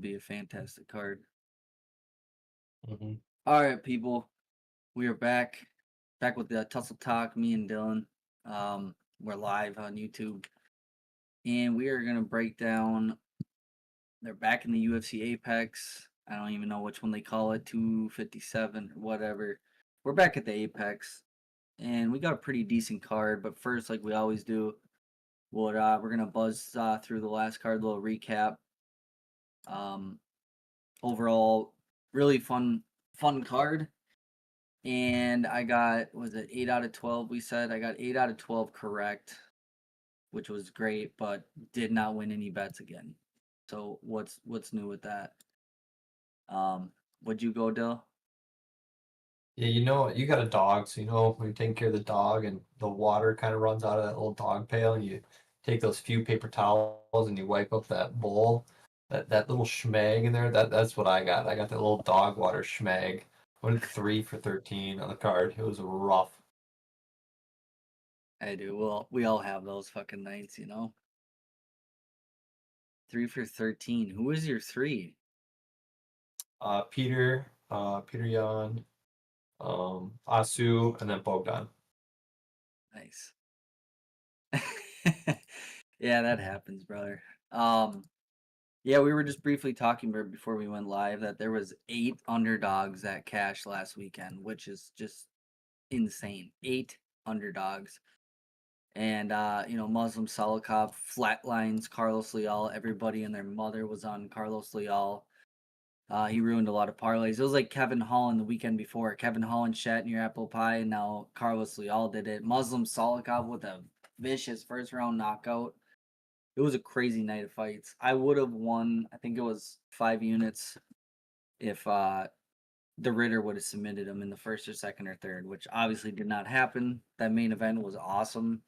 be a fantastic card. Mhm. All right, people, we are back with the Tussle Talk. Me and Dylan, we're live on YouTube, and we are gonna break down. They're back in the UFC Apex. I don't even know which one they call it, 257 or whatever. We're back at the Apex, and we got a pretty decent card. But first, like we always do, we're gonna buzz through the last card, little recap. Um, Overall, really fun card. And I got, was it 8 out of 12? We said I got 8 out of 12 correct, which was great, but did not win any bets again. So what's new with that? Would you go, Dill? Yeah, you got a dog, so when you're taking care of the dog and the water kind of runs out of that little dog pail, and you take those few paper towels and you wipe up that bowl, that little schmag in there. That's what I got. I got that little dog water schmag. Went 3 for 13 on the card. It was rough. I do. Well, we all have those fucking nights, 3 for 13. Who is your 3? Peter Yan, Asu, and then Bogdan. Nice. Yeah, that happens, brother. Yeah, we were just briefly talking before we went live that there was 8 underdogs that cashed last weekend, which is just insane. 8 underdogs. And Muslim Salikov flatlines Carlos Leal. Everybody and their mother was on Carlos Leal. He ruined a lot of parlays. It was like Kevin Holland the weekend before. Kevin Holland shat in your apple pie, and now Carlos Leal did it. Muslim Salikov with a vicious first round knockout. It was a crazy night of fights. I would have won, I think it was 5 units if the Ritter would have submitted him in the first or second or third, which obviously did not happen. That main event was awesome.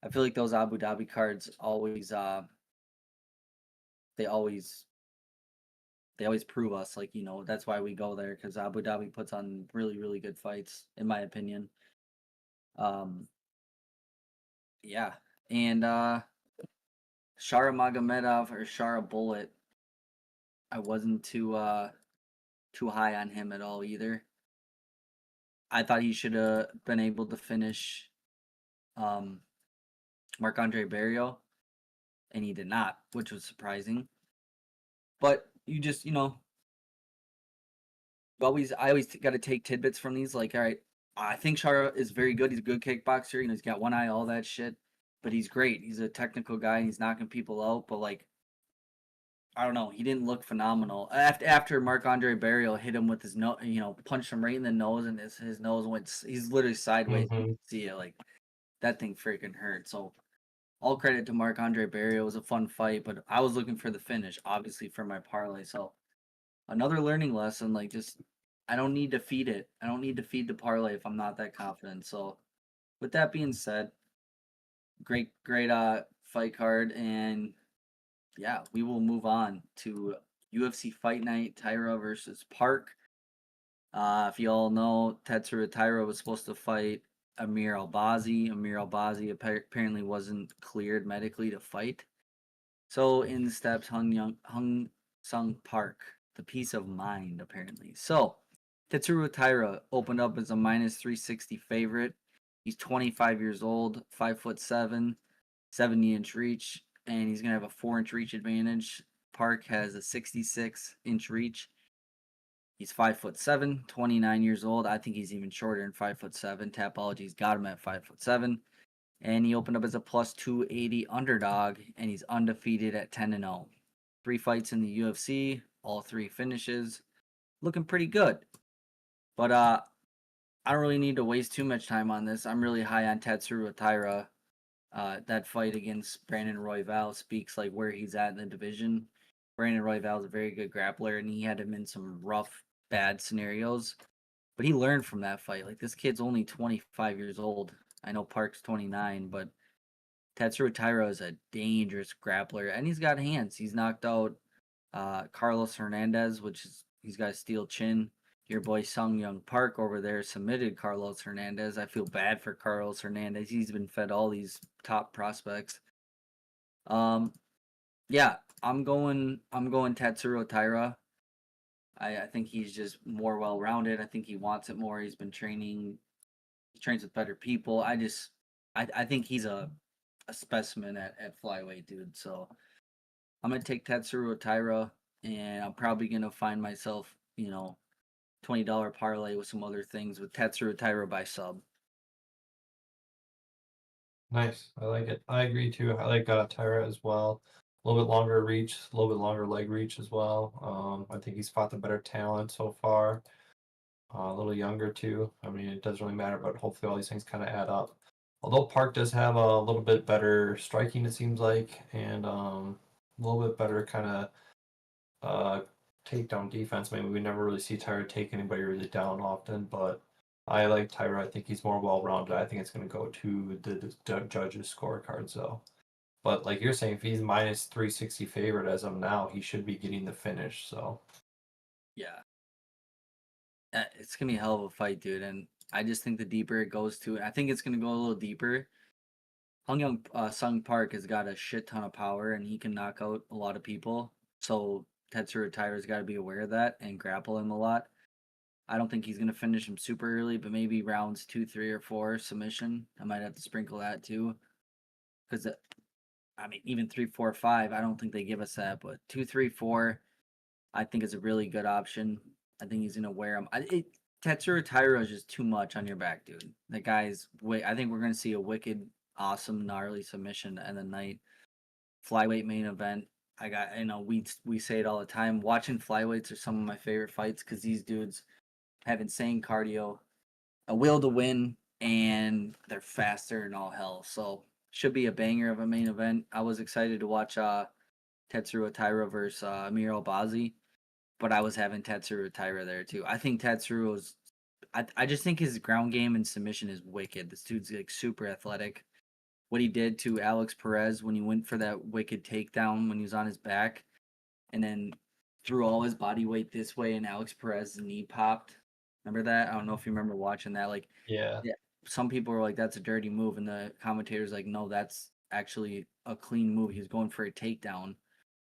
I feel like those Abu Dhabi cards always they always prove us, like, that's why we go there, because Abu Dhabi puts on really, really good fights, in my opinion. Yeah. And Shara Magomedov or Shara Bullet, I wasn't too high on him at all either. I thought he should have been able to finish Marc-Andre Barrio, and he did not, which was surprising. But you just, I always got to take tidbits from these. Like, all right, I think Shara is very good. He's a good kickboxer. He's got one eye, all that shit. But he's great. He's a technical guy. And he's knocking people out. But like, I don't know. He didn't look phenomenal. After Marc-Andre Barrio hit him with his nose, punched him right in the nose, and his nose went. He's literally sideways. You Mm-hmm. can see it. Like, that thing freaking hurt. So all credit to Marc-Andre Barrio. It was a fun fight, but I was looking for the finish, obviously, for my parlay. So another learning lesson, like, just I don't need to feed it. I don't need to feed the parlay if I'm not that confident. So with that being said, great fight card, and yeah, we will move on to UFC Fight Night, Taira versus Park. If you all know, Taira Taira was supposed to fight Amir Albazi. Amir Albazi apparently wasn't cleared medically to fight. So in steps Hung Sung Park, the peace of mind, apparently. So Tatsuro Taira opened up as a minus 360 favorite. He's 25 years old, 5'7", 70-inch reach, and he's gonna have a 4-inch reach advantage. Park has a 66-inch reach. He's 5'7", 29 years old. I think he's even shorter than 5'7". Tapology's got him at 5'7". And he opened up as a plus 280 underdog, and he's undefeated at 10-0. 3 fights in the UFC, all 3 finishes. Looking pretty good. But I don't really need to waste too much time on this. I'm really high on Tatsuro Taira. That fight against Brandon Royval speaks like where he's at in the division. Brandon Royval is a very good grappler, and he had him in some rough, bad scenarios. But he learned from that fight. Like, this kid's only 25 years old. I know Park's 29, but Tatsuro Taira is a dangerous grappler, and he's got hands. He's knocked out Carlos Hernandez, he's got a steel chin. Your boy Sung Young Park over there submitted Carlos Hernandez. I feel bad for Carlos Hernandez. He's been fed all these top prospects. Yeah, I'm going Tetsuro Taira. I think he's just more well rounded. I think he wants it more. He's been training. He trains with better people. I think he's a specimen at flyweight, dude. So I'm gonna take Tetsuro Taira, and I'm probably gonna find myself, $20 parlay with some other things with Tetsuro Taira by sub. Nice. I like it. I agree too. I like Tyra as well. A little bit longer reach, a little bit longer leg reach as well. I think he's fought the better talent so far. A little younger too. I mean, it doesn't really matter, but hopefully all these things kind of add up. Although Park does have a little bit better striking, it seems like, and a little bit better kind of uh, takedown defense. Maybe we never really see Tyra take anybody really down often, but I like Tyra. I think he's more well-rounded. I think it's going to go to the judges' scorecards, though. But like you're saying, if he's minus 360 favorite as of now, he should be getting the finish. So Yeah, it's gonna be a hell of a fight, dude. And I just think the deeper it goes to, I think it's gonna go a little deeper. Hung Young Sung Park has got a shit ton of power, and he can knock out a lot of people. So Tetsuro Taira's got to be aware of that and grapple him a lot. I don't think he's gonna finish him super early, but maybe rounds 2, 3, or 4 submission. I might have to sprinkle that too, because I mean, even 3, 4, 5, I don't think they give us that, but 2, 3, 4, I think is a really good option. I think he's gonna wear him. Tetsuro Taira is just too much on your back, dude. The guy's I think we're gonna see a wicked, awesome, gnarly submission and the night flyweight main event. I got we say it all the time. Watching flyweights are some of my favorite fights because these dudes have insane cardio, a will to win, and they're faster and all hell. So should be a banger of a main event. I was excited to watch Tetsuro Taira versus Amir Albazi, but I was having Tetsuro Taira there too. I think Tetsuro's I just think his ground game and submission is wicked. This dude's like super athletic. What he did to Alex Perez when he went for that wicked takedown when he was on his back and then threw all his body weight this way and Alex Perez's knee popped. Remember that? I don't know if you remember watching that. Like, yeah, yeah, some people were like, "That's a dirty move," and the commentators like, "No, that's actually a clean move." He was going for a takedown,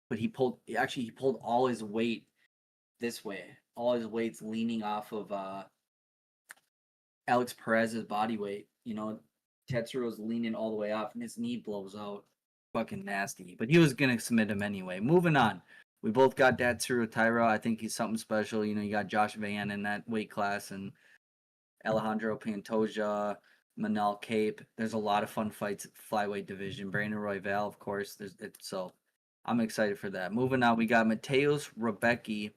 but he pulled all his weight this way. All his weight's leaning off of Alex Perez's body weight. Tetsuro's leaning all the way off, and his knee blows out. Fucking nasty. But he was gonna submit him anyway. Moving on. We both got Tetsuro Taira. I think he's something special. You got Josh Van in that weight class, and Alejandro Pantoja, Manel Cape. There's a lot of fun fights at the flyweight division. Brandon Royval, of course. So I'm excited for that. Moving on, we got Mateus Rebecki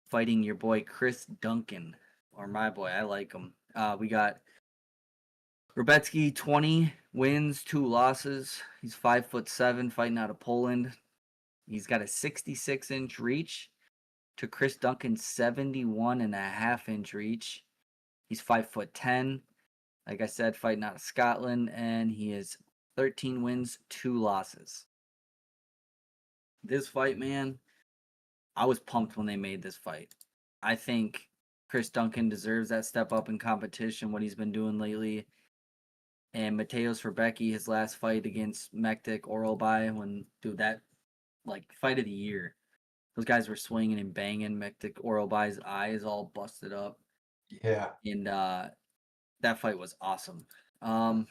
fighting your boy Chris Duncan, or my boy. I like him. We got Rebecki, 20 wins, 2 losses. He's 5'7", fighting out of Poland. He's got a 66-inch reach to Chris Duncan's 71.5-inch reach. He's 5'10". Like I said, fighting out of Scotland, and he is 13 wins, 2 losses. This fight, man, I was pumped when they made this fight. I think Chris Duncan deserves that step up in competition, what he's been doing lately. And Mateus Rebecki, his last fight against Mektic Oralbai, dude, that, like, fight of the year. Those guys were swinging and banging. Mektic Oralbai's eye is all busted up. yeah, And that fight was awesome. Um,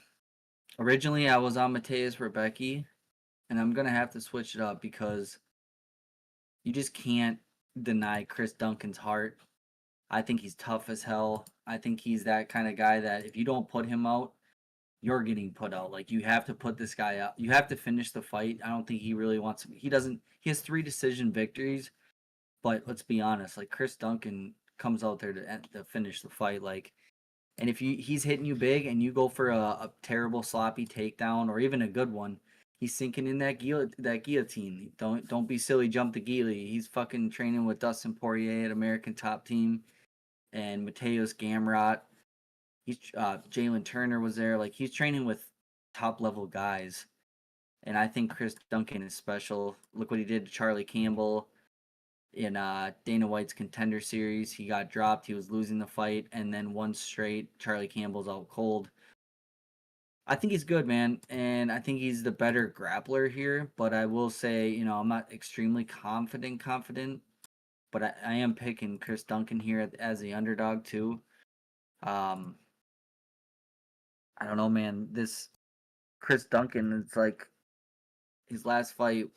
Originally, I was on Mateus Rebecki, and I'm going to have to switch it up because you just can't deny Chris Duncan's heart. I think he's tough as hell. I think he's that kind of guy that if you don't put him out, you're getting put out. Like, you have to put this guy out. You have to finish the fight. I don't think he really wants to. He doesn't. He has 3 decision victories, but let's be honest. Like, Chris Duncan comes out there to finish the fight. Like, and if he's hitting you big and you go for a terrible sloppy takedown or even a good one, he's sinking in that guillotine. Don't be silly. Jump the ghillie. He's fucking training with Dustin Poirier at American Top Team and Mateus Gamrot. He's Jalen Turner was there. Like, he's training with top level guys, and I think Chris Duncan is special. Look what he did to Charlie Campbell in Dana White's Contender Series. He got dropped. He was losing the fight, and then one straight, Charlie Campbell's out cold. I think he's good, man, and I think he's the better grappler here. But I will say, I'm not extremely confident, but I am picking Chris Duncan here as the underdog too. Um, I don't know, man. This Chris Duncan, it's like his last fight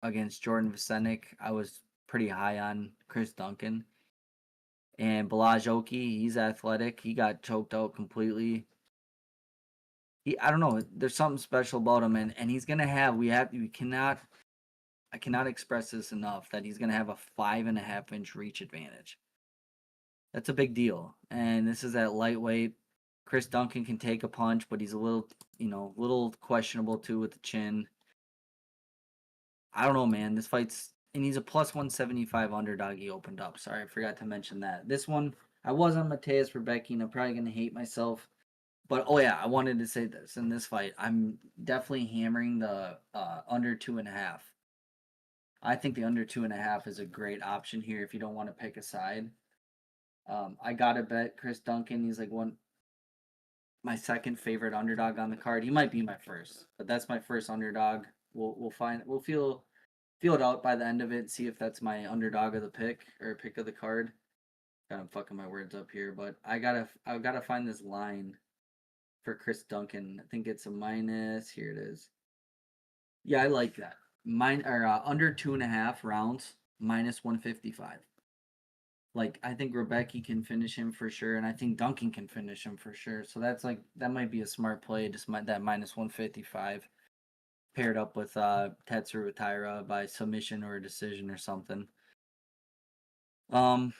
against Jordan Visenik. I was pretty high on Chris Duncan. And Balaj Oki, he's athletic. He got choked out completely. I don't know. There's something special about him, and he's gonna have. We cannot. I cannot express this enough that he's gonna have a 5.5 inch reach advantage. That's a big deal. And this is at lightweight. Chris Duncan can take a punch, but he's a little questionable too with the chin. I don't know, man. This fight's and he's a plus 175 underdog. He opened up. Sorry, I forgot to mention that. This one, I was on Mateus Rebecca, and I'm probably gonna hate myself. But oh yeah, I wanted to say this in this fight. I'm definitely hammering the under 2.5. I think the under 2.5 is a great option here if you don't want to pick a side. I gotta bet Chris Duncan. He's like my second favorite underdog on the card. He might be my first, but that's my first underdog. We'll feel it out by the end of it. See if that's my underdog of the pick or pick of the card. God, I'm fucking my words up here, but I gotta find this line for Chris Duncan. I think it's a minus. Here it is. Yeah, I like that. Under 2.5 rounds, minus 155. Like I think Rebecca can finish him for sure, and I think Duncan can finish him for sure. So that might be a smart play. Just that minus 155 paired up with Tetsuro Taira by submission or a decision or something. Um,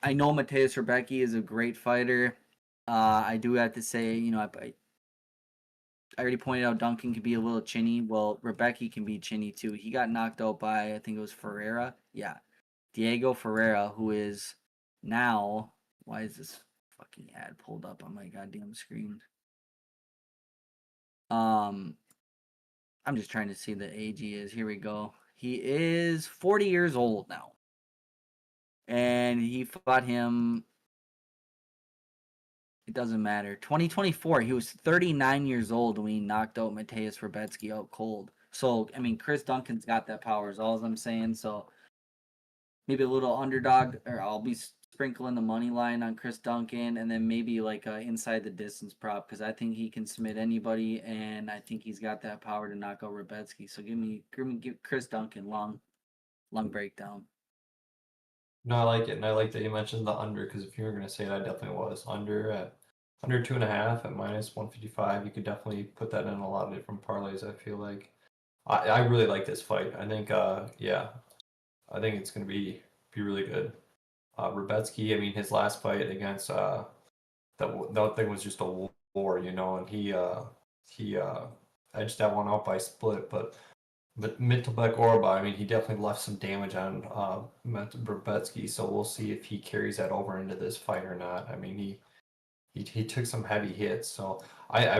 I know Mateus Rebecca is a great fighter. I do have to say, I already pointed out Duncan can be a little chinny. Well, Rebecca can be chinny too. He got knocked out by I think it was Ferreira. Yeah, Diego Ferreira, who is now. Why is this fucking ad pulled up on my goddamn screen? Um, I'm just trying to see the age he is. Here we go. He is 40 years old now, and he fought him. It doesn't matter. 2024, he was 39 years old when he knocked out Mateus Rebetsky out cold. So, I mean, Chris Duncan's got that power, is all I'm saying. So, maybe a little underdog, or I'll be sprinkling the money line on Chris Duncan, and then maybe like a inside the distance prop, because I think he can submit anybody, and I think he's got that power to knock out Rebetsky. So, give Chris Duncan long breakdown. No, I like it, and I like that you mentioned the under because if you were gonna say it, I definitely was under 2.5 at minus 155. You could definitely put that in a lot of different parlays. I feel like I really like this fight. I think yeah, I think it's gonna be really good. Rebetsky, I mean, his last fight against that thing was just a war, and he edged that one out by split, but Mittelbeck Orba, I mean, he definitely left some damage on Brabetsky, so we'll see if he carries that over into this fight or not. I mean, he took some heavy hits, so I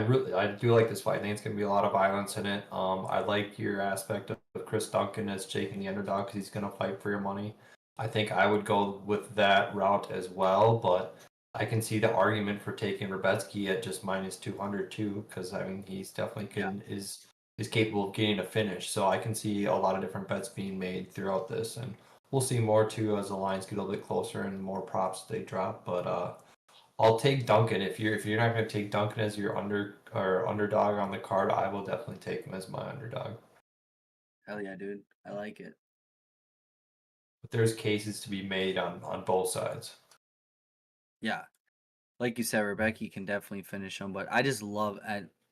do like this fight. I think it's going to be a lot of violence in it. I like your aspect of Chris Duncan as taking the underdog because he's going to fight for your money. I think I would go with that route as well, but I can see the argument for taking Rabetsky at just minus 200 too, because I mean he's definitely Yeah. is capable of getting a finish. So I can see a lot of different bets being made throughout this, and we'll see more too as the lines get a little bit closer and more props they drop. But I'll take Duncan if you're not going to take Duncan as your underdog on the card. I will definitely take him as my underdog. Hell yeah, dude. I like it. But there's cases to be made on both sides. Yeah. Like you said, Rebecca can definitely finish him, but I just love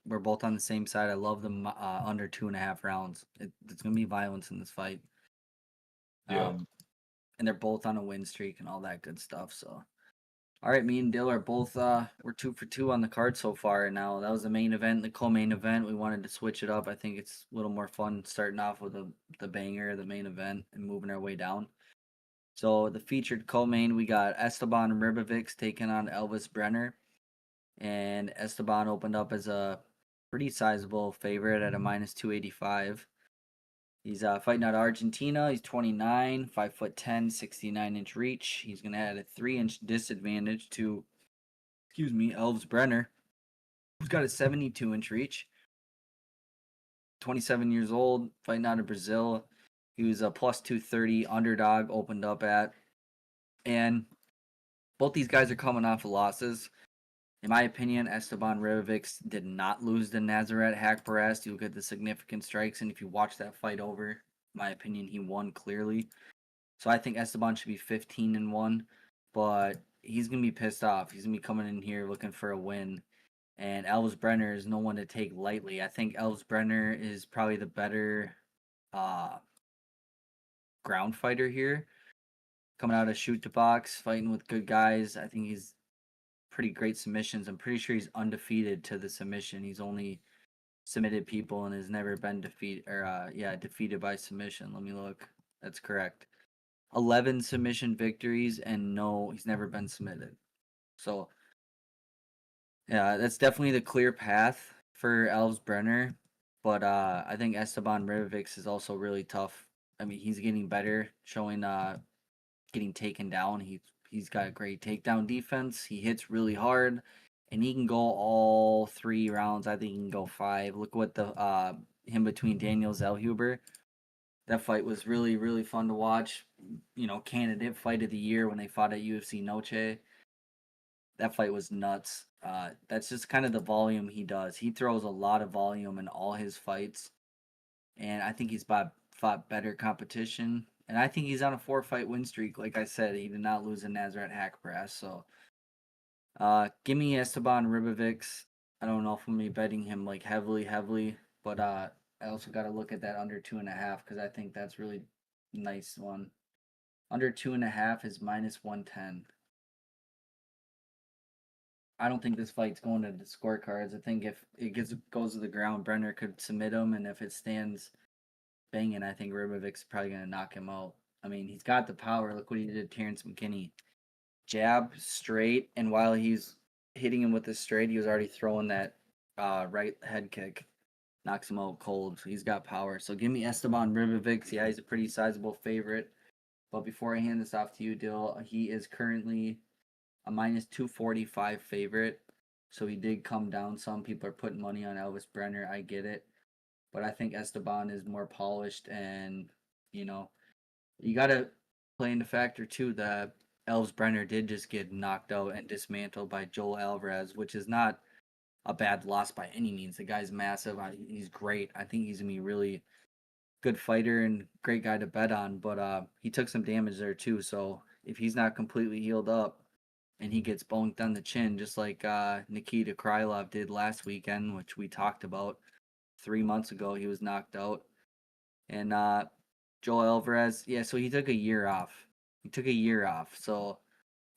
we're both on the same side. I love them under 2.5 rounds. It's gonna be violence in this fight. Yeah. And they're both on a win streak and all that good stuff. So, all right, me and Dill are both we're 2 for 2 on the card so far. And now that was the main event, the co-main event. We wanted to switch it up. I think it's a little more fun starting off with the banger, the main event, and moving our way down. So the featured co-main, we got Esteban Ribovics taking on Elvis Brenner, and Esteban opened up as a pretty sizable favorite at a minus 285. He's fighting out of Argentina. He's 29, 5'10", 69-inch reach. He's gonna add a 3-inch disadvantage to, Elvis Brenner. who's got a 72-inch reach, 27 years old, fighting out of Brazil. He was a plus 230 underdog, opened up at. And both these guys are coming off of losses. In my opinion, Esteban Ribovics did not lose to Nazareth Haqparast. You look at the significant strikes, and if you watch that fight over, in my opinion, he won clearly. So I think Esteban should be 15-1, but he's gonna be pissed off. He's gonna be coming in here looking for a win. And Elvis Brenner is no one to take lightly. I think Elvis Brenner is probably the better ground fighter here. Coming out of shoot to box, fighting with good guys. I think he's pretty great submissions. I'm pretty sure he's undefeated to the submission. He's only submitted people and has never been defeated by submission. Let me look. That's correct. 11 submission victories and no, he's never been submitted. So yeah, that's definitely the clear path for Elves Brenner. But I think Esteban Ribovics is also really tough. I mean, he's getting better, showing getting taken down. He's got a great takedown defense. He hits really hard, and he can go all 3 rounds. I think he can go 5. Look what the him between Daniel Zellhuber. That fight was really really fun to watch. You know, candidate fight of the year when they fought at UFC Noche. That fight was nuts. That's just kind of the volume he does. He throws a lot of volume in all his fights, and I think he's fought better competition. And I think he's on a 4-fight win streak. Like I said, he did not lose in Nazareth Haqparast. So, give me Esteban Ribovics. I don't know if I'm gonna be betting him like heavily, but I also got to look at that under 2.5 because I think that's really nice one. Under 2.5 is -110. I don't think this fight's going to the scorecards. I think if it goes to the ground, Brenner could submit him, and if it stands banging, I think Ribovic's probably going to knock him out. I mean, he's got the power. Look what he did to Terrence McKinney. Jab, straight, and while he's hitting him with the straight, he was already throwing that right head kick. Knocks him out cold. So he's got power. So give me Esteban Ribovics. Yeah, he's a pretty sizable favorite. But before I hand this off to you, Dill, he is currently a -245 favorite. So he did come down some. People are putting money on Elvis Brenner. I get it. But I think Esteban is more polished, and you know, you gotta play into factor too that Elvis Brenner did just get knocked out and dismantled by Joel Alvarez, which is not a bad loss by any means. The guy's massive. He's great. I think he's gonna be really good fighter and great guy to bet on. But he took some damage there too. So if he's not completely healed up and he gets bonked on the chin, just like Nikita Krylov did last weekend, which we talked about 3 months ago, he was knocked out. And Joel Alvarez, yeah, so he took a year off. So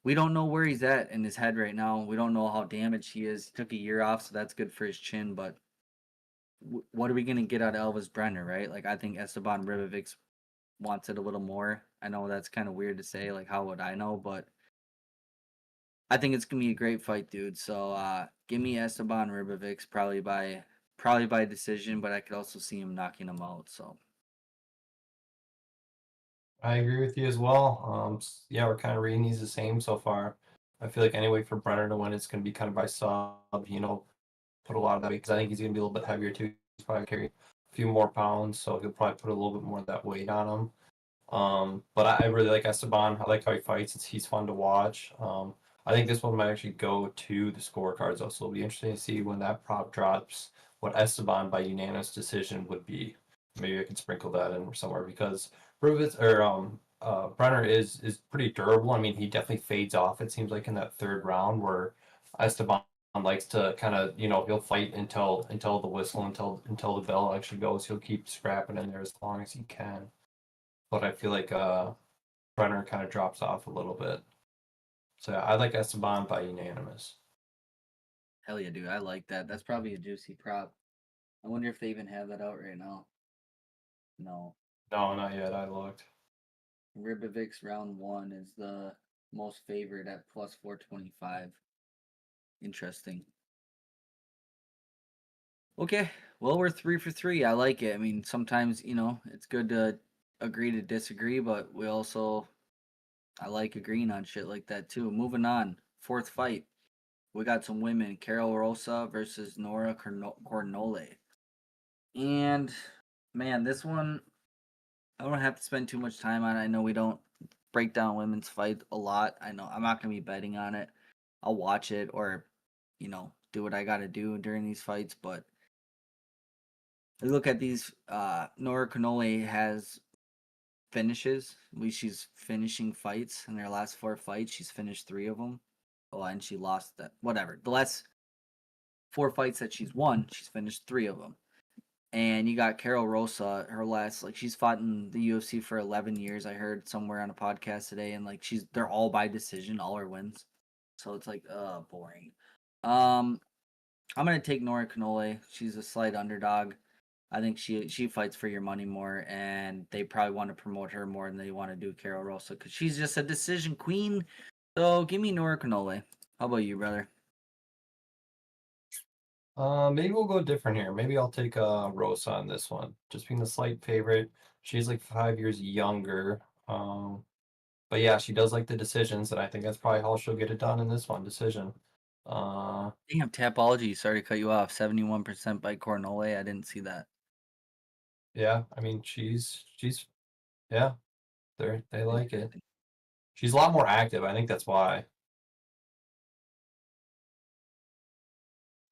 we don't know where he's at in his head right now. We don't know how damaged he is. He took a year off, so that's good for his chin. But what are we gonna get out of Elvis Brenner, right? Like I think Esteban Ribovics wants it a little more. I know that's kind of weird to say. Like how would I know? But I think it's gonna be a great fight, dude. So give me Esteban Ribovics probably by decision, but I could also see him knocking him out. So I agree with you as well. Yeah, we're kind of reading these the same so far. I feel like anyway for Brenner to win, it's going to be kind of by sub. Put a lot of that because I think he's going to be a little bit heavier too. He's probably carry a few more pounds, so he'll probably put a little bit more of that weight on him. But I really like Esteban. I like how he fights. He's fun to watch. I think this one might actually go to the scorecards. So it'll be interesting to see when that prop drops what Esteban by unanimous decision would be. Maybe I can sprinkle that in somewhere because Brenner is pretty durable. I mean, he definitely fades off. It seems like in that third round where Esteban likes to kind of he'll fight until the whistle until the bell actually goes. He'll keep scrapping in there as long as he can. But I feel like Brenner kind of drops off a little bit. So yeah, I like Esteban by unanimous. hell yeah, dude, I like that. That's probably a juicy prop. I wonder if they even have that out right now. No. No, not yet. I looked. Ribovics round 1 is the most favored at plus 425. Interesting. Okay, well, we're 3 for 3. I like it. I mean, sometimes, it's good to agree to disagree, but I like agreeing on shit like that too. Moving on. Fourth fight. We got some women, Carol Rosa versus Nora Cornole. And man, this one I don't have to spend too much time on it. I know we don't break down women's fight a lot. I know I'm not gonna be betting on it. I'll watch it or, do what I gotta do during these fights. But I look at these. Nora Canole has finishes. She's finishing fights in their last 4 fights. She's finished 3 of them. Oh, and she lost that. Whatever. The last 4 fights that she's won, she's finished 3 of them. And you got Carol Rosa, her last she's fought in the UFC for 11 years. I heard somewhere on a podcast today, and they're all by decision, all her wins. So it's boring. Um, I'm gonna take Nora Canole. She's a slight underdog. I think she fights for your money more, and they probably want to promote her more than they want to do Carol Rosa because she's just a decision queen. So give me Nora Canole. How about you, brother? Maybe we'll go different here. Maybe I'll take Rosa on this one, just being the slight favorite. She's like 5 years younger. But yeah, she does like the decisions, and I think that's probably how she'll get it done in this one decision. Uh, Damn, Tapology. Sorry to cut you off. 71% by Cornole. I didn't see that. yeah, I mean she's yeah, they like it. Interesting. She's a lot more active. I think that's why.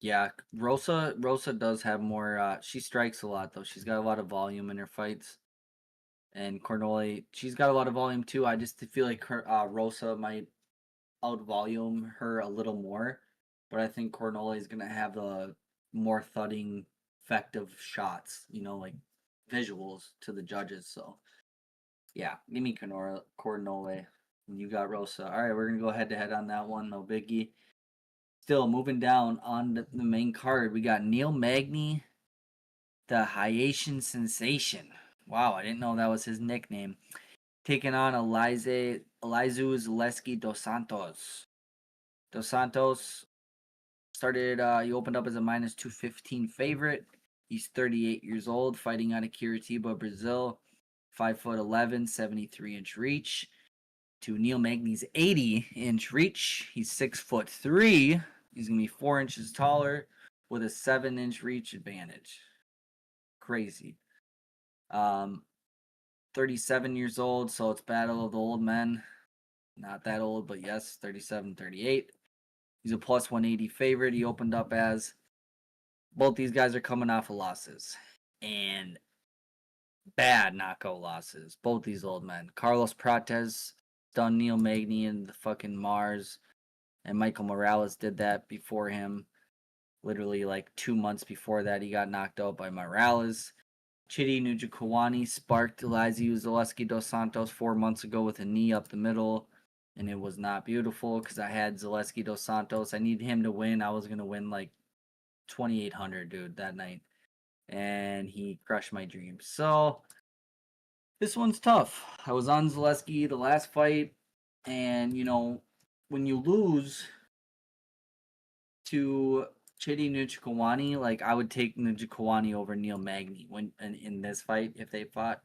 Yeah, Rosa does have more. She strikes a lot though. She's got a lot of volume in her fights, and Cornole, she's got a lot of volume too. I just feel like Rosa might out volume her a little more, but I think Cornole is gonna have the more thudding effect of shots. Visuals to the judges. So yeah, give me Cornole. And you got Rosa. All right, we're gonna go head to head on that one. No biggie. Still moving down on the main card, we got Neil Magny, the Haitian sensation. Wow, I didn't know that was his nickname. Taking on Elizu Zaleski dos Santos. Dos Santos started, he opened up as a minus 215 favorite. He's 38 years old, fighting out of Curitiba, Brazil. 5'11", 73-inch reach. To Neil Magny's 80-inch reach. He's 6'3". He's gonna be 4 inches taller with a 7-inch reach advantage. Crazy. Um, 37 years old, so it's battle of the old men. Not that old, but yes, 37, 38. He's a plus 180 favorite. He opened up as both these guys are coming off of losses. And bad knockout losses. Both these old men. Carlos Prates done Neil Magny and the fucking Mars. And Michael Morales did that before him. Literally, 2 months before that, he got knocked out by Morales. Chidi Nujikawani sparked Elizu Zaleski dos Santos 4 months ago with a knee up the middle, and it was not beautiful because I had Zaleski dos Santos. I needed him to win. I was going to win 2,800, dude, that night. And he crushed my dreams. So, this one's tough. I was on Zaleski the last fight, and, when you lose to Chidi Nujikawani, I would take Nujikawani over Neil Magny in this fight if they fought.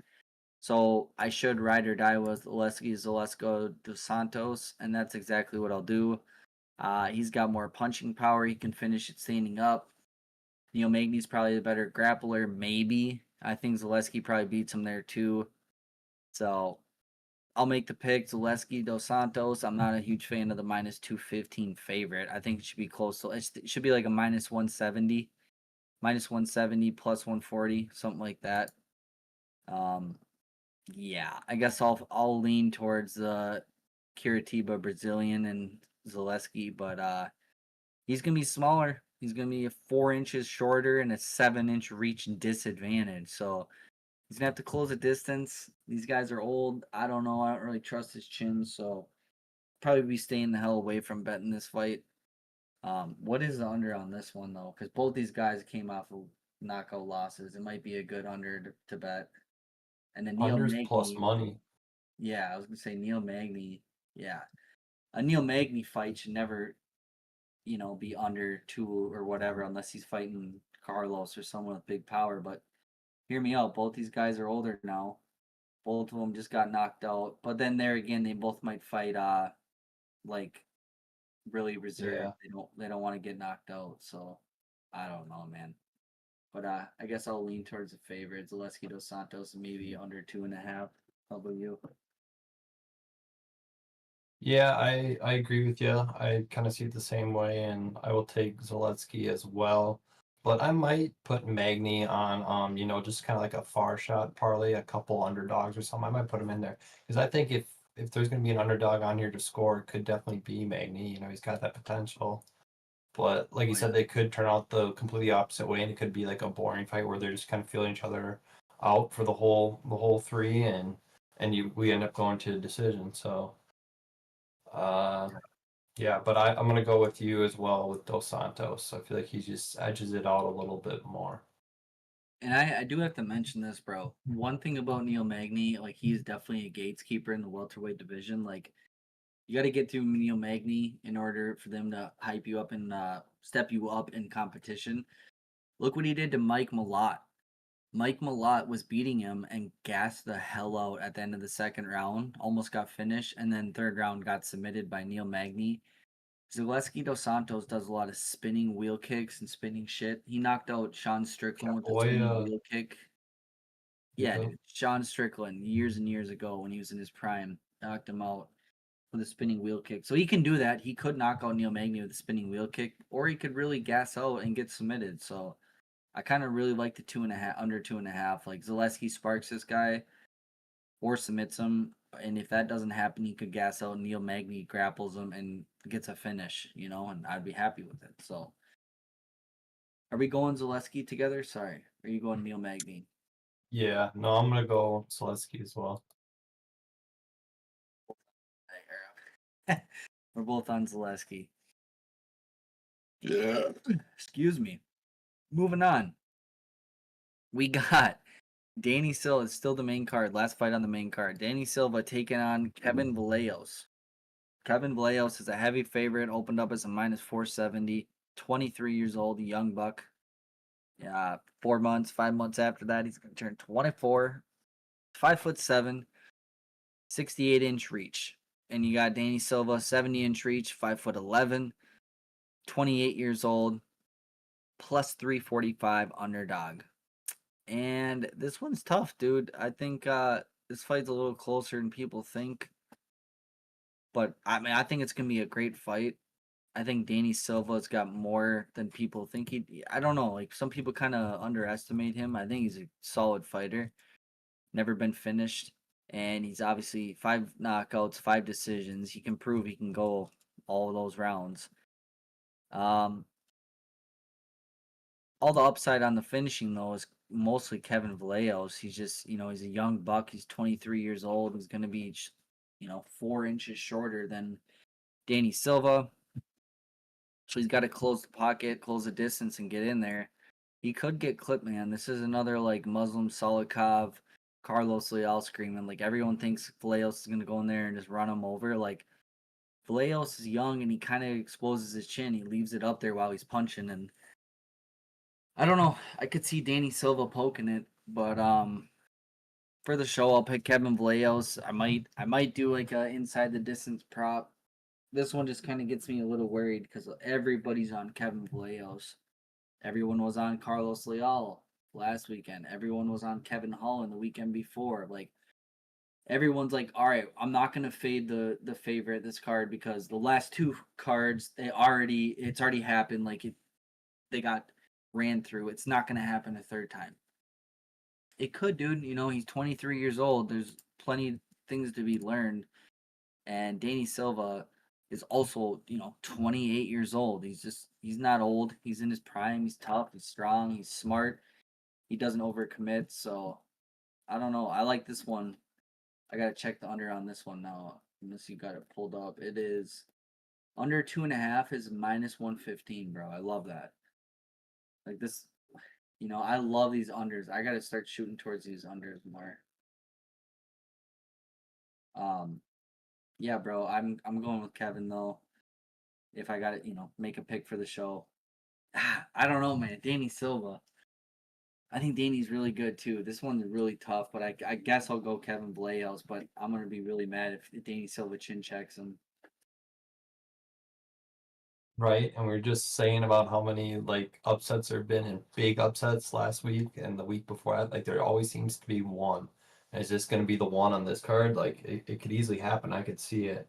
So I should ride or die with Zalesko dos Santos, and that's exactly what I'll do. He's got more punching power. He can finish it standing up. Neil Magny's probably the better grappler, maybe. I think Zaleski probably beats him there too. So I'll make the pick. Zaleski dos Santos. I'm not a huge fan of the minus 215 favorite. I think it should be close. So it should be like a minus 170. Minus 170 plus 140, something like that. Yeah, I guess I'll lean towards the Curitiba Brazilian and Zaleski, but he's gonna be smaller. He's gonna be 4 inches shorter and a 7-inch reach disadvantage. So he's gonna have to close the distance. These guys are old. I don't know. I don't really trust his chin, so probably be staying the hell away from betting this fight. What is the under on this one though? Because both these guys came off of knockout losses. It might be a good under to bet. And then Neil Unders plus Magny, money. yeah, I was gonna say Neil Magny, yeah, a Neil Magny fight should never, be under 2 or whatever unless he's fighting Carlos or someone with big power. But hear me out, both these guys are older now. Both of them just got knocked out. But then there again, they both might fight like really reserved. Yeah. They don't want to get knocked out. So I don't know, man. But I guess I'll lean towards the favorite, Zaleski dos Santos, maybe under 2.5. How about you? Yeah, I agree with you. I kind of see it the same way, and I will take Zaletsky as well. But I might put Magny on, just kind of like a far shot parlay, a couple underdogs or something. I might put him in there because I think if there's going to be an underdog on here to score, it could definitely be Magny. He's got that potential. But like you Oh yeah. said, they could turn out the completely opposite way, and it could be like a boring fight where they're just kind of feeling each other out for the whole three, and we end up going to a decision. So. Uh, yeah, but I'm gonna go with you as well with Dos Santos. I feel like he just edges it out a little bit more. And I do have to mention this, bro. One thing about Neil Magny, like he's definitely a gatekeeper in the welterweight division. Like you got to get through Neil Magny in order for them to hype you up and step you up in competition. Look what he did to Mike Malott. Mike Malott was beating him and gassed the hell out at the end of the second round. Almost got finished, and then third round got submitted by Neil Magny. Zaleski dos Santos does a lot of spinning wheel kicks and spinning shit. He knocked out Sean Strickland with a spinning Capoeira, wheel kick. Yeah, yeah. dude. Sean Strickland, years and years ago when he was in his prime, knocked him out with a spinning wheel kick. So he can do that. He could knock out Neil Magny with a spinning wheel kick, or he could really gas out and get submitted. So I kind of really like the 2.5, under 2.5. Like Zaleski sparks this guy or submits him. And if that doesn't happen, he could gas out Neil Magny, grapples him, and gets a finish, and I'd be happy with it. So are we going Zaleski together? Sorry. Are you going Neil Magny? Yeah, no, I'm gonna go Seletsky as well. We're both on Zaleski. Yeah. Excuse me. Moving on. We got Danny Silva is still the main card. Last fight on the main card. Danny Silva taking on Kevin Vallejos. Kevin Vallejos is a heavy favorite. Opened up as a minus 470. 23 years old, a young buck. Yeah, 4 months, 5 months after that, he's gonna turn 24. 5'7", 68-inch reach. And you got Danny Silva, 70-inch reach, 5'11", 28 years old, plus 345 underdog. And this one's tough, dude. I think this fight's a little closer than people think. But I mean, I think it's gonna be a great fight. I think Danny Silva's got more than people think he. I don't know. Like some people kind of underestimate him. I think he's a solid fighter. Never been finished, and he's obviously 5 knockouts, 5 decisions. He can prove he can go all of those rounds. Um, all the upside on the finishing though is mostly Kevin Vallejos. He's just he's a young buck. He's 23 years old. He's gonna be 4 inches shorter than Danny Silva. So he's got to close the pocket, close the distance, and get in there. He could get clipped, man. This is another like Muslim Salikov, Carlos Leal screaming. Like everyone thinks Vallejos is gonna go in there and just run him over. Like Vallejos is young and he kind of exposes his chin. He leaves it up there while he's punching, and I don't know. I could see Danny Silva poking it, but for the show, I'll pick Kevin Vallejos. I might do like a inside the distance prop. This one just kind of gets me a little worried because everybody's on Kevin Vallejos. Everyone was on Carlos Leal last weekend. Everyone was on Kevin Holland the weekend before. Like everyone's like, all right, I'm not gonna fade the favorite this card because the last two cards it's already happened. Like they got ran through. It's not gonna happen a third time. It could, dude. He's 23 years old. There's plenty of things to be learned. And Danny Silva is also, 28 years old. He's not old. He's in his prime. He's tough. He's strong. He's smart. He doesn't overcommit. So I don't know. I like this one. I gotta check the under on this one now. Unless you got it pulled up. It is under 2.5 is minus 115, bro. I love that. Like this, I love these unders. I gotta start shooting towards these unders more. Um, yeah, bro. I'm going with Kevin though. If I gotta, make a pick for the show. I don't know, man. Danny Silva. I think Danny's really good too. This one's really tough, but I guess I'll go Kevin Vallejos, but I'm gonna be really mad if Danny Silva chin checks him. Right, and we are just saying about how many like upsets there have been and big upsets last week and the week before that. Like there always seems to be one. And is this going to be the one on this card? Like it could easily happen. I could see it.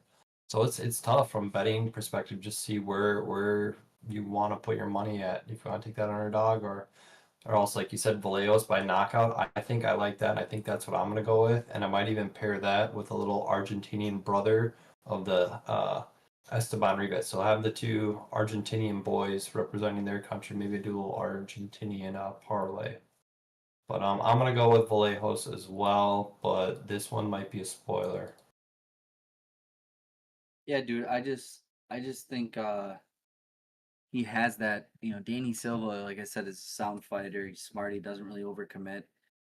So it's tough from betting perspective. Just see where you want to put your money at. If you want to take that underdog or else like you said, Vallejos by knockout. I think I like that. I think that's what I'm gonna go with, and I might even pair that with a little Argentinian brother of the Esteban Rivas. So I have the two Argentinian boys representing their country. Maybe do a little Argentinian parlay. But I'm gonna go with Vallejos as well. But this one might be a spoiler. Yeah, dude. I just think he has that. Danny Silva, like I said, is a sound fighter. He's smart. He doesn't really overcommit.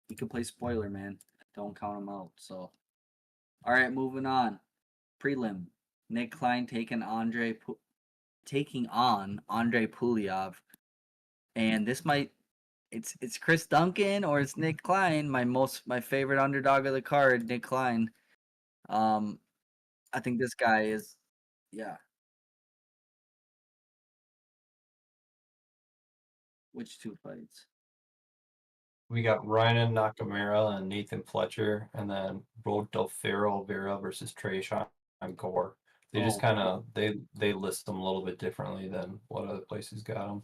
He could play spoiler, man. Don't count him out. So, all right, moving on. Prelim. Nick Klein taking on Andre Puliov, and this might it's Chris Duncan or it's Nick Klein, my favorite underdog of the card, Nick Klein. Um, I think this guy is, yeah. Which two fights? We got Ryan Nakamura and Nathan Fletcher, and then Rodolfo Vera versus Trayshawn Gore. They just Oh, kind of they list them a little bit differently than what other places got them.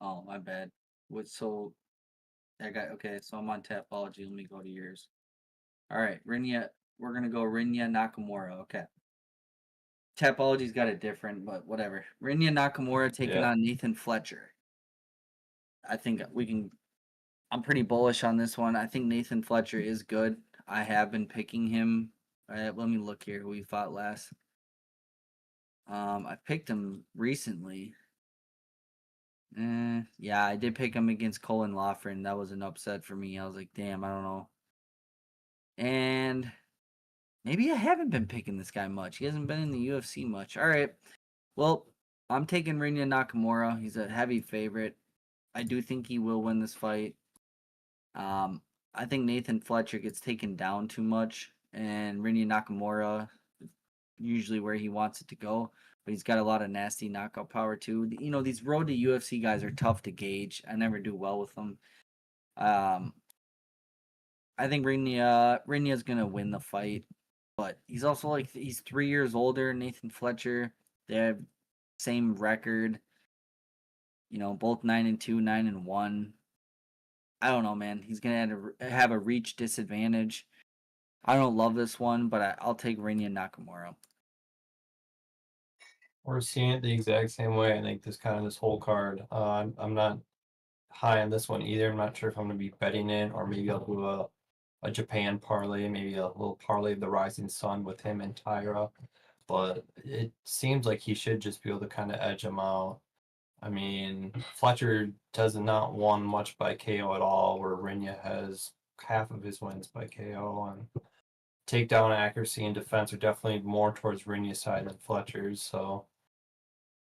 oh, my bad. What? So I got okay. So I'm on Tapology. Let me go to yours. All right, Rinya. We're gonna go Rinya Nakamura. Okay. Tapology's got it different, but whatever. Rinya Nakamura taking Yeah, on Nathan Fletcher. I think we can. I'm pretty bullish on this one. I think Nathan Fletcher is good. I have been picking him. Let me look here. Who he fought last? I picked him recently. Yeah, I did pick him against Colin Lawford. That was an upset for me. I was like, damn, I don't know. And maybe I haven't been picking this guy much. He hasn't been in the UFC much. All right. Well, I'm taking Rinya Nakamura. He's a heavy favorite. I do think he will win this fight. Um, I think Nathan Fletcher gets taken down too much, and Rinya Nakamura usually where he wants it to go. But he's got a lot of nasty knockout power too. These road to UFC guys are tough to gauge. I never do well with them. Um, I think Rinya's gonna win the fight, but he's also like he's 3 years older than Nathan Fletcher. They have same record. Both 9-2, 9-1. I don't know, man. He's gonna have a reach disadvantage. I don't love this one, but I'll take Rinya Nakamura. we're seeing it the exact same way. I think this whole card. I'm not high on this one either. I'm not sure if I'm going to be betting it or maybe I'll do a Japan parlay, maybe a little parlay of the Rising Sun with him and Taira. But it seems like he should just be able to kind of edge him out. I mean, Fletcher does not won much by KO at all, where Rinya has half of his wins by KO, and takedown accuracy and defense are definitely more towards Rinya's side than Fletcher's. So,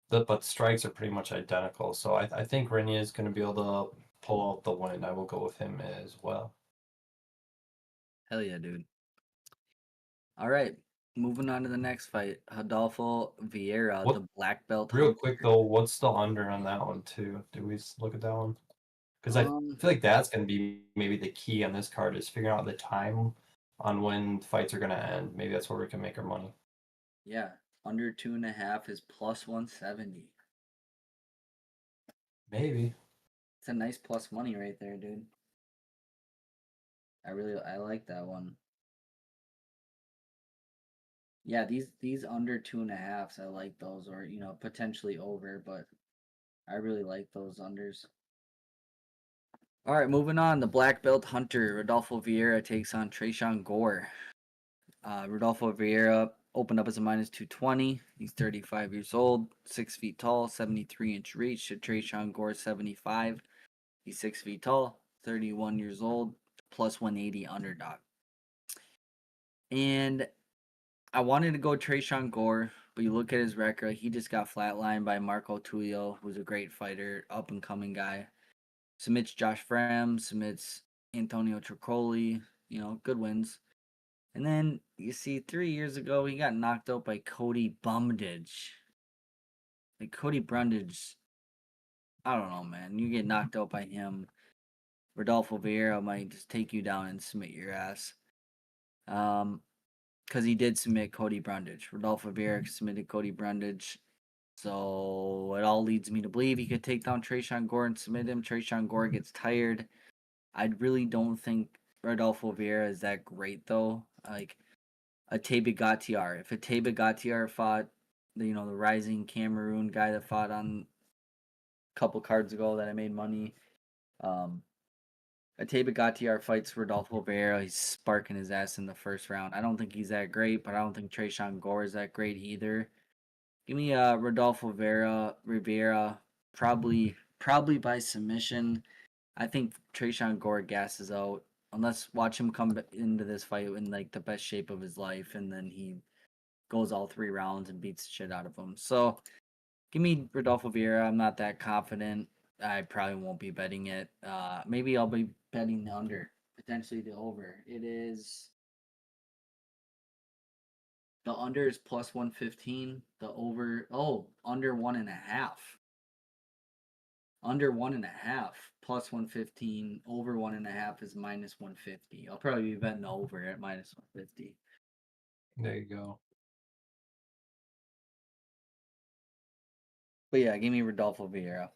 but the strikes are pretty much identical. So I think Rinya is going to be able to pull out the win. I will go with him as well. Hell yeah, dude. All right, moving on to the next fight. Adolfo Vieira, What the black belt real quick hunter. though? What's the under on that one too? Do we look at that one? Because I Um, feel like that's going to be maybe the key on this card is figuring out the time on when fights are going to end. Maybe that's where we can make our money. yeah, under 2.5 is plus 170. Maybe. It's a nice plus money right there, dude. I like that one. Yeah, these under 2.5s, I like those, or potentially over, but I really like those unders. All right, moving on. The black belt hunter Rodolfo Vieira takes on Trayshawn Gore. Rodolfo Vieira opened up as a minus 220. He's 35 years old, 6 feet tall, 73-inch reach. Trayshawn Gore 75. He's 6 feet tall, 31 years old, plus 180 underdog. And I wanted to go Trayshawn Gore, but you look at his record, he just got flatlined by Marco Tulio, who's a great fighter, up and coming guy. Submits Josh Fram, submits Antonio Tricoli, good wins. And then you see 3 years ago he got knocked out by Cody Bumdage. like Cody Brundage. I don't know, man. You get knocked out by him. Rodolfo Vieira might just take you down and submit your ass. Because he did submit Cody Brundage. Rodolfo Vieira submitted Cody Brundage. So it all leads me to believe he could take down Trayshawn Gore and submit him. Trayshawn Gore gets tired. I really don't think Rodolfo Vieira is that great though. Like a Tebe Gatiar. If a Tebe Gatiar fought the rising Cameroon guy that fought on a couple cards ago that I made money. Ateba Gatiar fights Rodolfo Vieira. He's sparking his ass in the first round. I don't think he's that great, but I don't think Trayshawn Gore is that great either. Give me Rodolfo Rivera, probably by submission. I think Trayshawn Gore gasses out. Unless watch him come into this fight in like the best shape of his life, and then he goes all 3 rounds and beats the shit out of him. So give me Rodolfo Vieira. I'm not that confident. I probably won't be betting it. Maybe I'll be betting the under, potentially the over. The under is plus 115. The over, under 1.5. Under 1.5 plus 115. Over 1.5 is minus 150. I'll probably be betting the over at minus 150. There you go. But yeah, give me Rodolfo Vieira.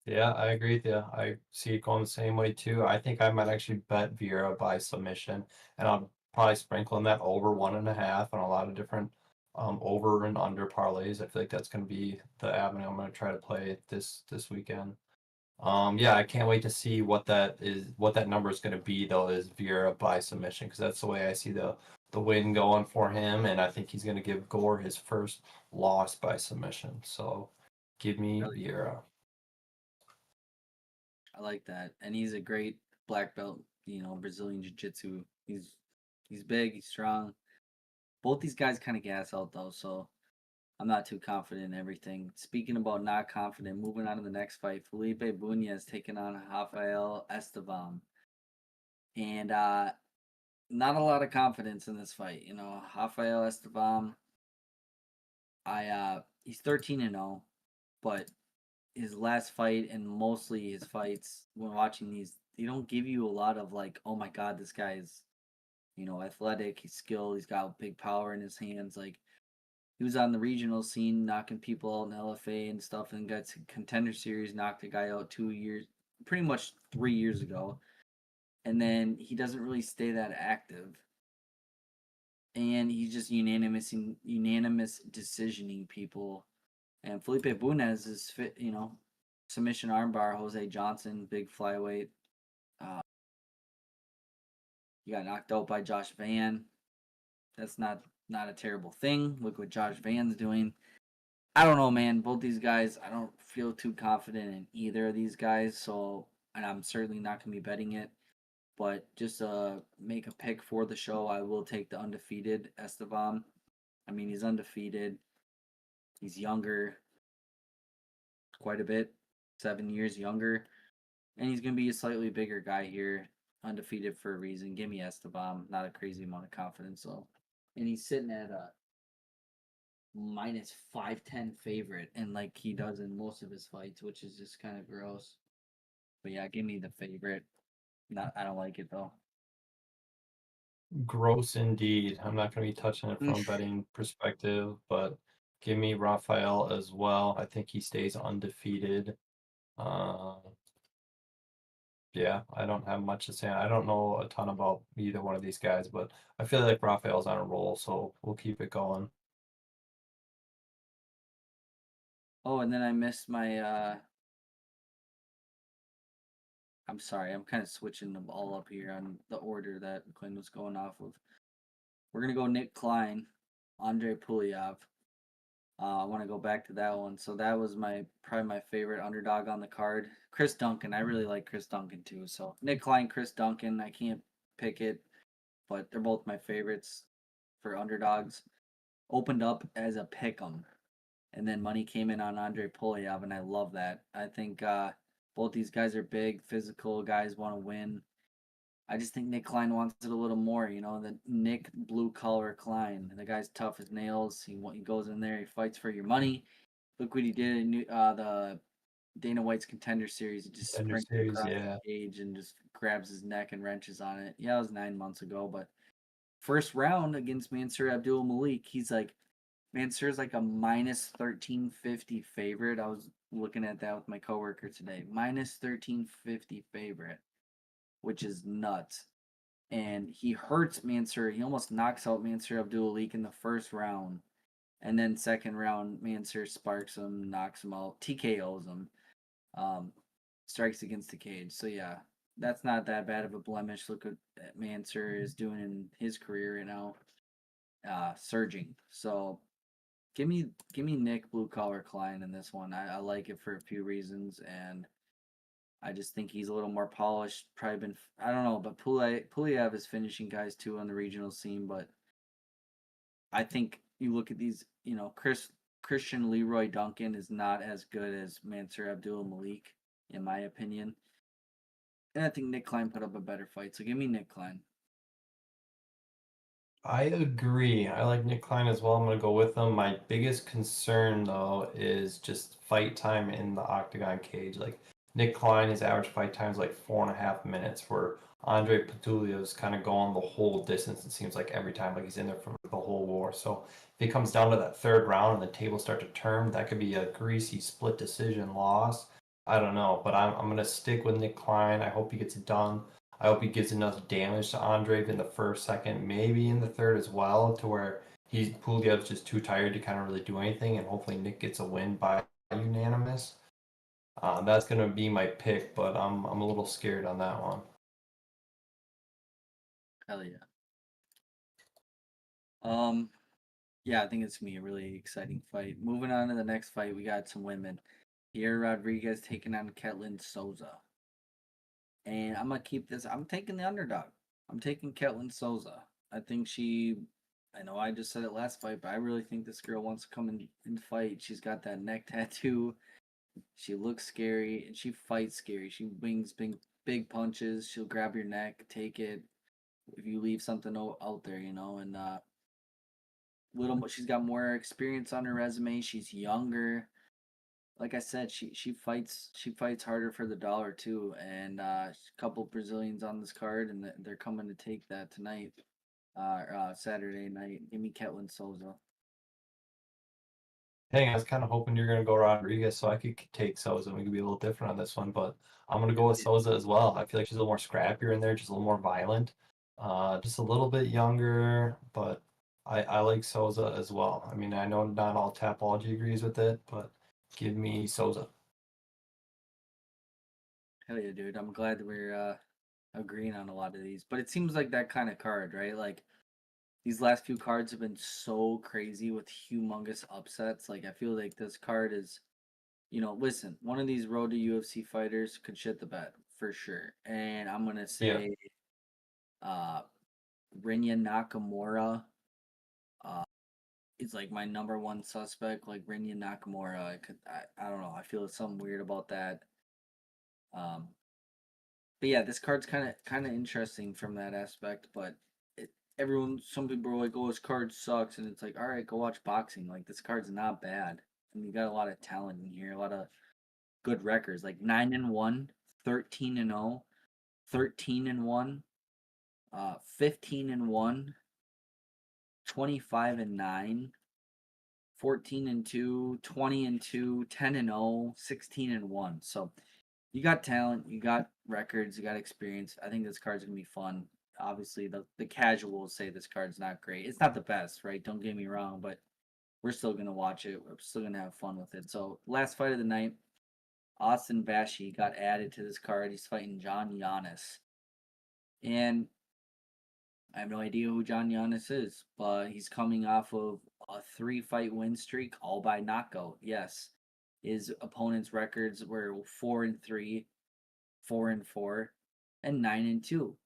Yeah, I agree with you. I see it going the same way too. I think I might actually bet Vieira by submission, and I'll probably sprinkle in that over 1.5 on a lot of different over and under parlays. I feel like that's going to be the avenue I'm going to try to play this weekend. Yeah, I can't wait to see what that number is going to be though. Is Vieira by submission, because that's the way I see the win going for him, and I think he's going to give Gore his first loss by submission. So give me Really? Vieira. I like that. And he's a great black belt, Brazilian jiu-jitsu. He's big, he's strong. Both these guys kind of gas out though, so I'm not too confident in everything. Speaking about not confident, moving on to the next fight, Felipe Bunez taking on Rafael Estevam. And not a lot of confidence in this fight. Rafael Estevam, he's 13-0, but his last fight and mostly his fights when watching these, they don't give you a lot of like, oh my god, this guy is, athletic, he's skilled, he's got big power in his hands. Like he was on the regional scene knocking people out in LFA and stuff, and got to contender series, knocked a guy out 2 years, pretty much 3 years ago. And then he doesn't really stay that active. And he's just unanimous decisioning people. And Felipe Bunez is fit, submission armbar, Jose Johnson, big flyweight. He got knocked out by Josh Van. That's not a terrible thing. Look what Josh Van's doing. I don't know, man. Both these guys, I don't feel too confident in either of these guys. So, and I'm certainly not going to be betting it. But just make a pick for the show, I will take the undefeated Esteban. I mean, he's undefeated. He's younger, quite a bit, 7 years younger. And he's going to be a slightly bigger guy here, undefeated for a reason. Give me Esteban. Not a crazy amount of confidence, though. And he's sitting at a minus 510 favorite, and like he does in most of his fights, which is just kind of gross. But yeah, give me the favorite. Not, I don't like it though. Gross indeed. I'm not going to be touching it from a betting perspective, but give me Raphael as well. I think he stays undefeated. Uh, yeah, I don't have much to say. I don't know a ton about either one of these guys, but I feel like Raphael's on a roll, so we'll keep it going. Oh, and then I missed my. I'm sorry, I'm kind of switching them all up here on the order that Quinn was going off of. We're gonna go Nick Klein, Andre Pulyav. I want to go back to that one. So that was probably my favorite underdog on the card. Chris Duncan. I really like Chris Duncan too. So Nick Klein, Chris Duncan. I can't pick it, but they're both my favorites for underdogs. Opened up as a pick 'em, and then money came in on Andre Polyev, and I love that. I think both these guys are big, physical guys, want to win. I just think Nick Klein wants it a little more, the Nick blue collar Klein. The guy's tough as nails. He goes in there, he fights for your money. Look what he did in the Dana White's Contender Series. He just Contender sprints series, across yeah. the cage and just grabs his neck and wrenches on it. Yeah, it was 9 months ago, but first round against Mansur Abdul Malik, he's like Mansur's like a minus 1350 favorite. I was looking at that with my coworker today. Minus 1350 favorite, which is nuts. And he hurts Mansur. He almost knocks out Mansur Abdul Malik in the first round. And then second round, Mansur sparks him, knocks him out, TKOs him, um, strikes against the cage. So yeah, that's not that bad of a blemish. Look what Mansur is doing in his career right now, surging. So give me Nick Blue Collar Klein in this one. I like it for a few reasons, and I just think he's a little more polished. Probably been I don't know, but Pulev is finishing guys too on the regional scene, but I think you look at these, Christian Leroy Duncan is not as good as Mansur Abdul Malik, in my opinion. And I think Nick Klein put up a better fight. So give me Nick Klein. I agree. I like Nick Klein as well. I'm going to go with him. My biggest concern, though, is just fight time in the octagon cage. Like, Nick Klein, his average fight time is like 4.5 minutes, where Andre Petulia's kind of going the whole distance, it seems like every time. Like, he's in there for the whole war. So, if it comes down to that third round and the tables start to turn, that could be a greasy split decision loss. I don't know, but I'm going to stick with Nick Klein. I hope he gets it done. I hope he gives enough damage to Andre in the first, second, maybe in the third as well, to where Puliev's just too tired to kind of really do anything, and hopefully Nick gets a win by unanimous. That's gonna be my pick, but I'm a little scared on that one. Hell yeah. Um, yeah, I think it's gonna be a really exciting fight. Moving on to the next fight, we got some women. Taira Rodriguez taking on Ketlin Souza. And I'm gonna keep this. I'm taking the underdog. I'm taking Ketlin Souza. I think I know I just said it last fight, but I really think this girl wants to come in and fight. She's got that neck tattoo. She looks scary and she fights scary. She wings big punches. She'll grab your neck, take it if you leave something out there, and she's got more experience on her resume. She's younger. Like I said, she fights harder for the dollar too, and a couple Brazilians on this card, and they're coming to take that tonight, Saturday night. Give me Ketlin Souza. Dang, I was kind of hoping you're gonna go Rodriguez so I could take Souza and we could be a little different on this one, but I'm gonna go with Souza as well. I feel like she's a little more scrappier in there, just a little more violent, just a little bit younger, but I like Souza as well. I mean, I know not all Tapology agrees with it, but give me Souza. Hell yeah, dude! I'm glad that we're agreeing on a lot of these, but it seems like that kind of card, right? Like these last few cards have been so crazy with humongous upsets. Like I feel like this card is, listen, one of these road to UFC fighters could shit the bed for sure, and I'm gonna Yeah. say, uh, Rinya Nakamura, uh, is like my number one suspect. Like Rinya Nakamura, I don't know, I feel something weird about that. Um, but yeah, this card's kind of interesting from that aspect, but some people are like, "Oh, this card sucks," and it's like, all right, go watch boxing. Like this card's not bad, and you got a lot of talent in here, a lot of good records, like 9-1, 13-0, 13-1, 15-1, 25-9, 14-2, 20-2, 10-0, 16-1. So you got talent, you got records, you got experience. I think this card's gonna be fun. Obviously, the casuals say this card's not great. It's not the best, right? Don't get me wrong, but we're still gonna watch it. We're still gonna have fun with it. So last fight of the night, Austin Bashi got added to this card. He's fighting John Giannis. And I have no idea who John Giannis is, but he's coming off of a 3-fight win streak, all by knockout. Yes. His opponent's records were 4-3, 4-4, and 9-2.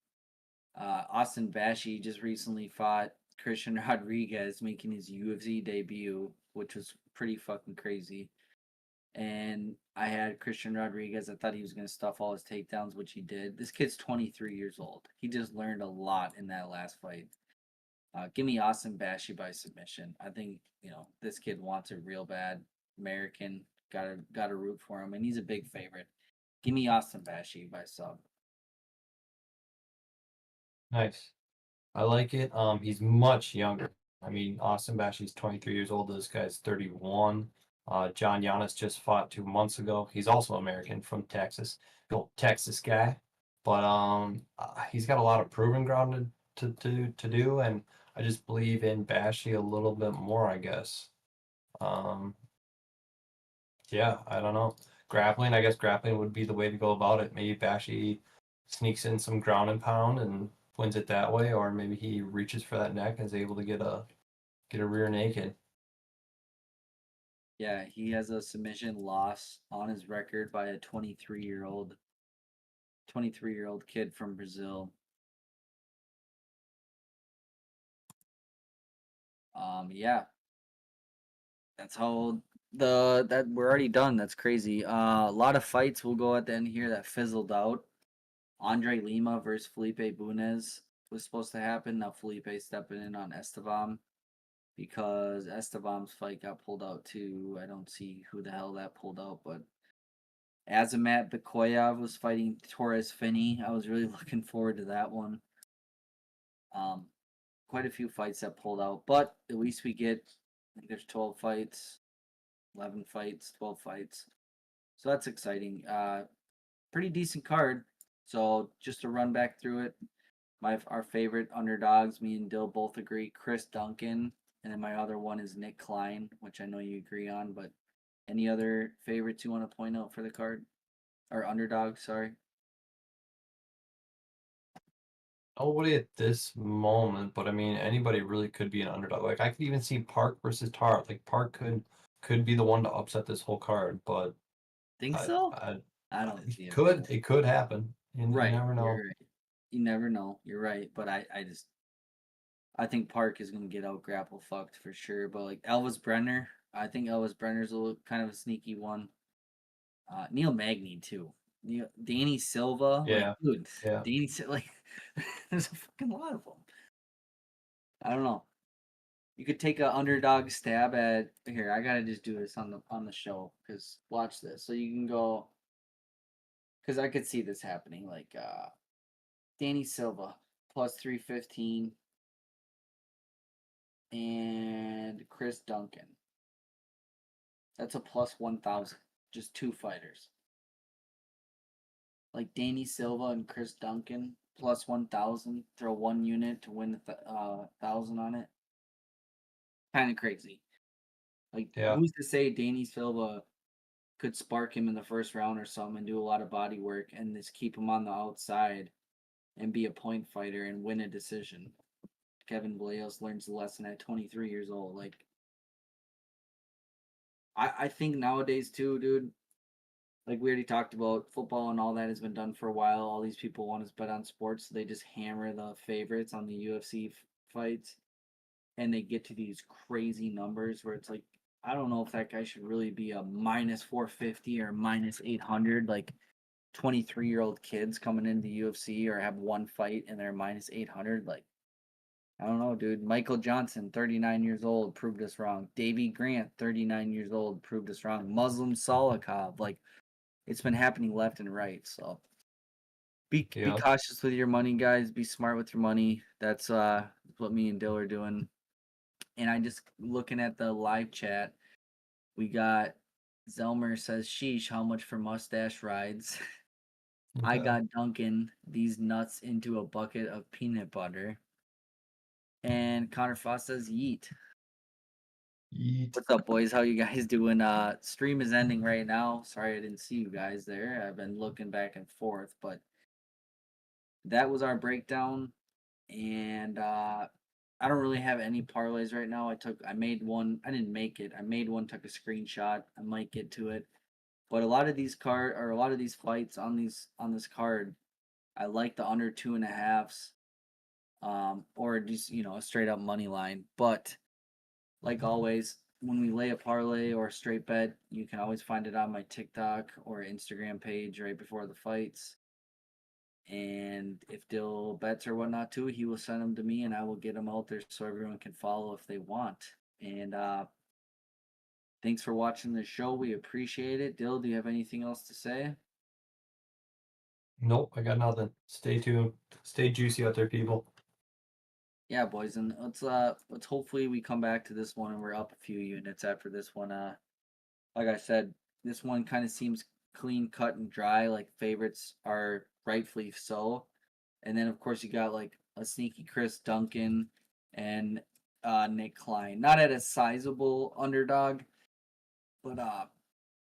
Austin Bashi just recently fought Christian Rodriguez, making his UFC debut, which was pretty fucking crazy. and I had Christian Rodriguez. I thought he was going to stuff all his takedowns, which he did. This kid's 23 years old. He just learned a lot in that last fight. Give me Austin Bashi by submission. I think this kid wants it real bad. American, gotta root for him, and he's a big favorite. Give me Austin Bashi by sub. Nice. I like it. He's much younger. I mean, Austin Bashi's 23 years old. This guy's 31. John Giannis just fought 2 months ago. He's also American from Texas, old Texas guy. But he's got a lot of proving ground to do, and I just believe in Bashi a little bit more, I guess. Um, yeah, I don't know. Grappling, I guess grappling would be the way to go about it. Maybe Bashi sneaks in some ground and pound and wins it that way, or maybe he reaches for that neck and is able to get a rear naked. Yeah, he has a submission loss on his record by a 23-year-old kid from Brazil. Yeah, that's how that we're already done. That's crazy. A lot of fights will go at the end here that fizzled out. Andre Lima versus Felipe Bunez was supposed to happen. Now Felipe stepping in on Estevam because Esteban's fight got pulled out too. I don't see who the hell that pulled out, but Azamat Bikoyev was fighting Torres Finney. I was really looking forward to that one. Um, quite a few fights that pulled out, but at least we get, I think there's 12 fights, 11 fights, 12 fights. So that's exciting. Pretty decent card. So just to run back through it, our favorite underdogs, me and Dill both agree, Chris Duncan, and then my other one is Nick Klein, which I know you agree on. But any other favorites you want to point out for the card or underdog? Sorry. Nobody at this moment, but I mean anybody really could be an underdog. Like I could even see Park versus Tar. Like Park could be the one to upset this whole card, but Think I, so? I, I I don't see it. it could happen. You Right, never know. you're right. You never know. You're right, but I think Park is gonna get out grapple fucked for sure. But like Elvis Brenner, I think Elvis Brenner's kind of a sneaky one. Neil Magny too. Danny Silva, like Yeah, dude, yeah. Like there's a fucking lot of them. I don't know. You could take a underdog stab at here. I gotta just do this on the show because watch this. So you can go because I could see this happening. Like Danny Silva plus 315 and Chris Duncan. That's a plus 1,000. Just two fighters. Like Danny Silva and Chris Duncan plus 1,000. Throw one unit to win 1,000 on it. Kind of crazy. Like Yeah. who's to say Danny Silva could spark him in the first round or something and do a lot of body work and just keep him on the outside and be a point fighter and win a decision. Kevin Vallejos learns the lesson at 23 years old. Like I think nowadays too, dude. Like we already talked about, football and all that has been done for a while. All these people want to bet on sports, so they just hammer the favorites on the UFC fights, and they get to these crazy numbers where it's like, I don't know if that guy should really be a minus 450 or minus 800. Like 23-year-old kids coming into the UFC or have one fight and they're minus 800. Like I don't know, dude. Michael Johnson, 39 years old, proved us wrong. Davy Grant, 39 years old, proved us wrong. Muslim Salikov, like it's been happening left and right. So be Yeah. cautious with your money, guys. Be smart with your money. That's what me and Dill are doing. And I just looking at the live chat, we got Zelmer says, "Sheesh, how much for mustache rides?" I Okay. got Duncan these nuts into a bucket of peanut butter. And Connor Foss says, "Yeet." Yeet. What's up, boys? How you guys doing? Stream is ending right now. Sorry I didn't see you guys there. I've been looking back and forth, but that was our breakdown. And I don't really have any parlays right now. I made one. I didn't make it. I made one. Took a screenshot. I might get to it. But a lot of these fights on this card, I like the under 2.5s, or just a straight up money line. But like always, when we lay a parlay or a straight bet, you can always find it on my TikTok or Instagram page right before the fights. And if Dill bets or whatnot too, he will send them to me and I will get them out there so everyone can follow if they want. And thanks for watching the show. We appreciate it. Dill, do you have anything else to say? Nope, I got nothing. Stay tuned. Stay juicy out there, people. Yeah, boys, and let's hopefully we come back to this one and we're up a few units after this one. Like I said, this one kind of seems clean cut and dry, like favorites are rightfully so. And then of course you got like a sneaky Chris Duncan and Nick Klein. Not at a sizable underdog, but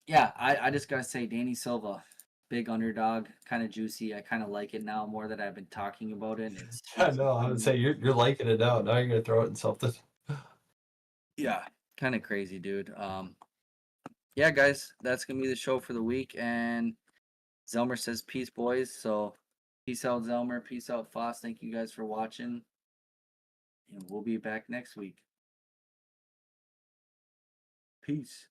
yeah, I just gotta say Danny Silva, big underdog, kind of juicy. I kind of like it now more that I've been talking about it. I know. I would say you're liking it now. Now you're gonna throw it in something. Yeah, kind of crazy, dude. Yeah, guys, that's gonna be the show for the week. And Zelmer says peace, boys. So peace out, Zelmer. Peace out, Foss. Thank you guys for watching, and we'll be back next week. Peace.